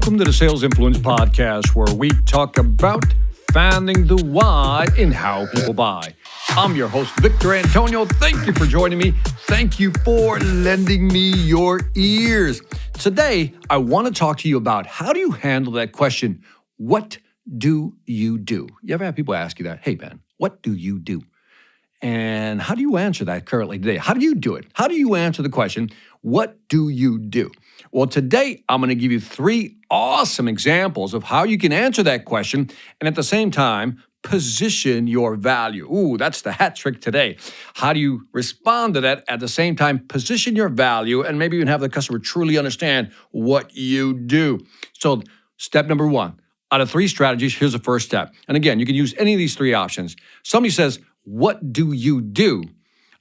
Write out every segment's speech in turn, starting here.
Welcome to the Sales Influence Podcast, where we talk about finding the why in how people buy. I'm your host, Victor Antonio. Thank you for joining me. Thank you for lending me your ears. Today, I want to talk to you about how do you handle that question, what do you do? You ever have people ask you that? Hey, man, what do you do? And how do you answer that currently today? How do you do it? How do you answer the question, what do you do? Well, today I'm going to give you 3 awesome examples of how you can answer that question and at the same time, position your value. Ooh, that's the hat trick today. How do you respond to that at the same time, position your value and maybe even have the customer truly understand what you do? So step number 1, out of 3 strategies, here's the first step. And again, you can use any of these 3 options. Somebody says, what do you do?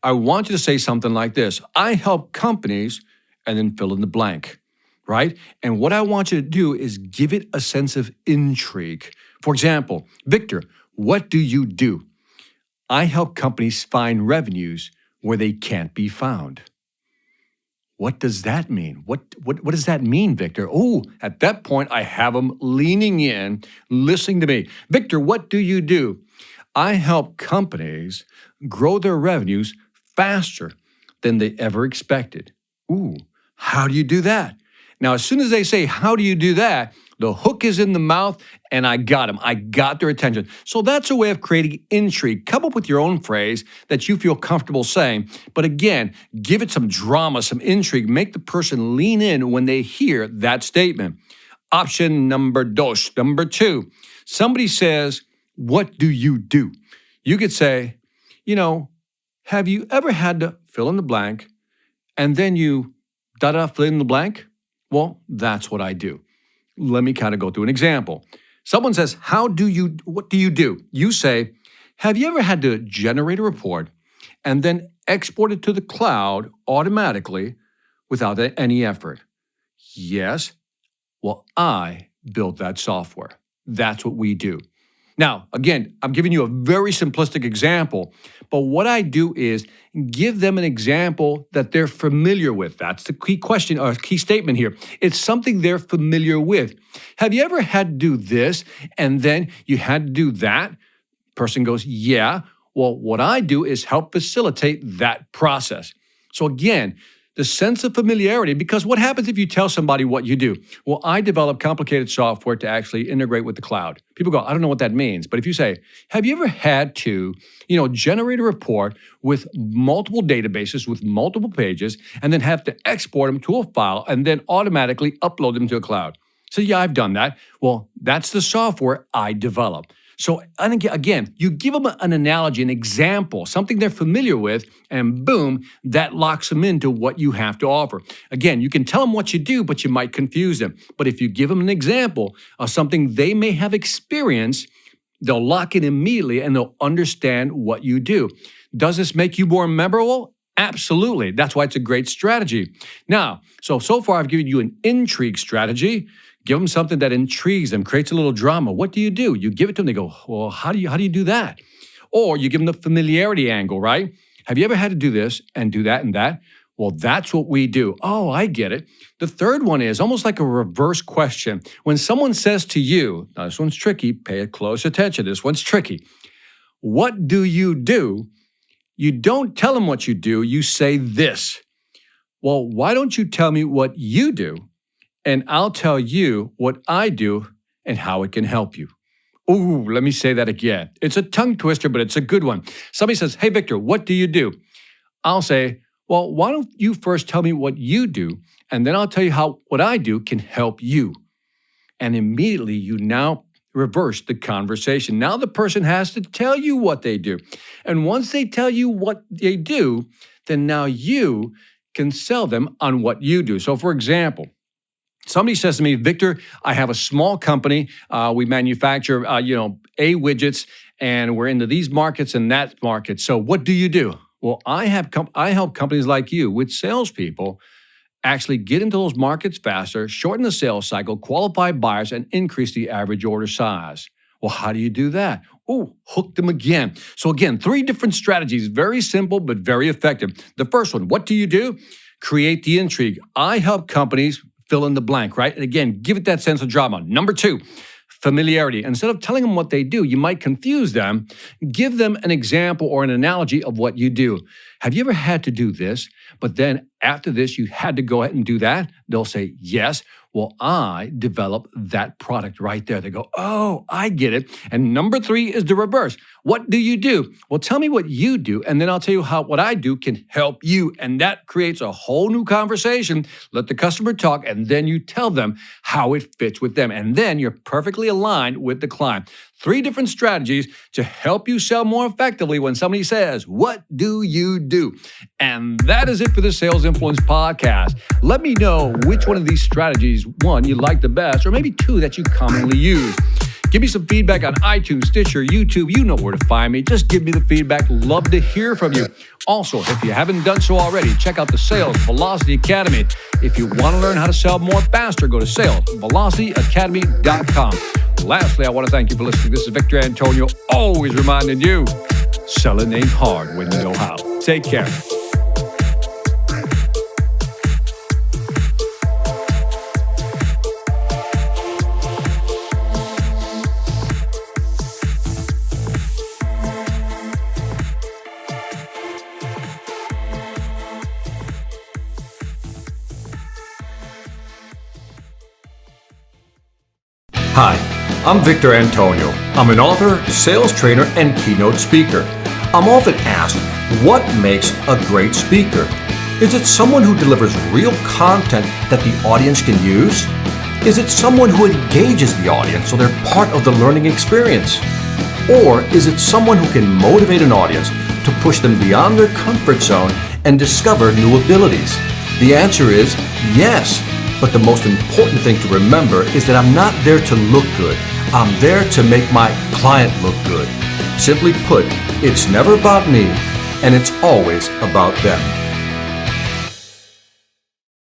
I want you to say something like this. I help companies, and then fill in the blank, right? And what I want you to do is give it a sense of intrigue. For example, Victor, what do you do? I help companies find revenues where they can't be found. What does that mean? What does that mean, Victor? Oh, at that point, I have them leaning in, listening to me. Victor, what do you do? I help companies grow their revenues faster than they ever expected. Ooh, how do you do that? Now, as soon as they say, how do you do that? The hook is in the mouth and I got them. I got their attention. So that's a way of creating intrigue. Come up with your own phrase that you feel comfortable saying. But again, give it some drama, some intrigue. Make the person lean in when they hear that statement. Option number 2. Somebody says, what do you do? You could say, have you ever had to fill in the blank and then you fill in the blank? Well, that's what I do. Let me kind of go through an example. Someone says, what do you do? You say, have you ever had to generate a report and then export it to the cloud automatically without any effort? Yes. Well, I built that software. That's what we do. Now, again, I'm giving you a very simplistic example, but what I do is give them an example that they're familiar with. That's the key question or key statement here. It's something they're familiar with. Have you ever had to do this and then you had to do that? Person goes, yeah. Well, what I do is help facilitate that process. So again, the sense of familiarity, because what happens if you tell somebody what you do? Well, I develop complicated software to actually integrate with the cloud. People go, I don't know what that means. But if you say, have you ever had to, generate a report with multiple databases, with multiple pages, and then have to export them to a file and then automatically upload them to a cloud? So yeah, I've done that. Well, that's the software I develop. So and again, you give them an analogy, an example, something they're familiar with, and boom, that locks them into what you have to offer. Again, you can tell them what you do, but you might confuse them. But if you give them an example of something they may have experienced, they'll lock in immediately and they'll understand what you do. Does this make you more memorable? Absolutely. That's why it's a great strategy. Now, so far I've given you an intrigue strategy. Give them something that intrigues them, creates a little drama. What do? You give it to them. They go, well, how do you do that? Or you give them the familiarity angle, right? Have you ever had to do this and do that and that? Well, that's what we do. Oh, I get it. The third one is almost like a reverse question. When someone says to you, now this one's tricky, pay close attention. This one's tricky. What do? You don't tell them what you do. You say this. Well, why don't you tell me what you do? And I'll tell you what I do and how it can help you. Ooh, let me say that again. It's a tongue twister, but it's a good one. Somebody says, hey, Victor, what do you do? I'll say, well, why don't you first tell me what you do, and then I'll tell you how what I do can help you. And immediately you now reverse the conversation. Now the person has to tell you what they do. And once they tell you what they do, then now you can sell them on what you do. So for example, somebody says to me, Victor, I have a small company. We manufacture, A widgets, and we're into these markets and that market. So what do you do? Well, I help companies like you with salespeople actually get into those markets faster, shorten the sales cycle, qualify buyers, and increase the average order size. Well, how do you do that? Oh, hook them again. So again, 3 different strategies, very simple, but very effective. The first one, what do? Create the intrigue. I help companies fill in the blank, right? And again, give it that sense of drama. Number 2, familiarity. Instead of telling them what they do, you might confuse them. Give them an example or an analogy of what you do. Have you ever had to do this, but then after this, you had to go ahead and do that? They'll say, yes. Well, I developed that product right there. They go, oh, I get it. And number 3 is the reverse. What do you do? Well, tell me what you do, and then I'll tell you how what I do can help you. And that creates a whole new conversation. Let the customer talk, and then you tell them how it fits with them. And then you're perfectly aligned with the client. 3 different strategies to help you sell more effectively when somebody says, what do you do? And that is it for the Sales Influence Podcast. Let me know which one of these strategies, 1, you like the best, or maybe 2 that you commonly use. Give me some feedback on iTunes, Stitcher, YouTube. You know where to find me. Just give me the feedback. Love to hear from you. Also, if you haven't done so already, check out the Sales Velocity Academy. If you want to learn how to sell more faster, go to salesvelocityacademy.com. Lastly, I want to thank you for listening. This is Victor Antonio, always reminding you, selling ain't hard when you know how. Take care. Hi, I'm Victor Antonio. I'm an author, sales trainer, and keynote speaker. I'm often asked, what makes a great speaker? Is it someone who delivers real content that the audience can use? Is it someone who engages the audience so they're part of the learning experience? Or is it someone who can motivate an audience to push them beyond their comfort zone and discover new abilities? The answer is yes. But the most important thing to remember is that I'm not there to look good. I'm there to make my client look good. Simply put, it's never about me, and it's always about them.